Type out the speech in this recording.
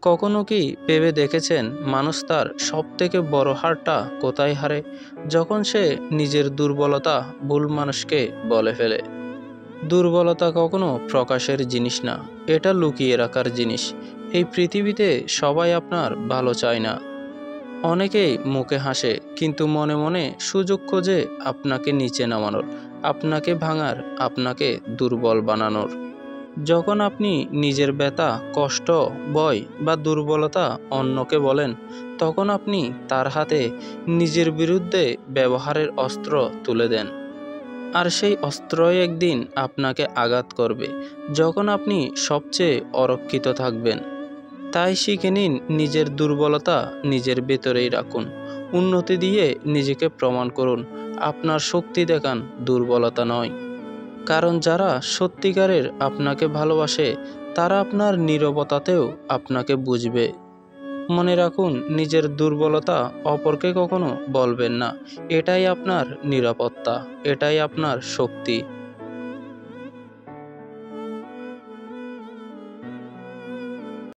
কখনো কি ভেবে দেখেছেন মানুষ তার সবথেকে বড় হারটা কোথায় হারে? যখন সে নিজের দুর্বলতা ভুল মানুষকে বলে ফেলে। দুর্বলতা কখনো প্রকাশের জিনিস না, এটা লুকিয়ে রাখার জিনিস। এই পৃথিবীতে সবাই আপনার ভালো চায় না। অনেকেই মুখে হাসে কিন্তু মনে মনে সুযোগ খোঁজে আপনাকে নিচে নামানোর, আপনাকে ভাঙার, আপনাকে দুর্বল বানানোর। যখন আপনি নিজের ব্যথা, কষ্ট, ভয় বা দুর্বলতা অন্যকে বলেন, তখন আপনি তার হাতে নিজের বিরুদ্ধে ব্যবহারের অস্ত্র তুলে দেন। আর সেই অস্ত্রই একদিন আপনাকে আঘাত করবে যখন আপনি সবচেয়ে অরক্ষিত থাকবেন। তাই শিখে নিন, নিজের দুর্বলতা নিজের ভেতরেই রাখুন। উন্নতি দিয়ে নিজেকে প্রমাণ করুন, আপনার শক্তি দেখান, দুর্বলতা নয়। কারণ যারা সত্যিকারের আপনাকে ভালোবাসে তারা আপনার নীরবতাতেও আপনাকে বুঝবে। মনে রাখুন, নিজের দুর্বলতা অপরকে কখনো বলবেন না। এটাই আপনার নিরাপত্তা, এটাই আপনার শক্তি।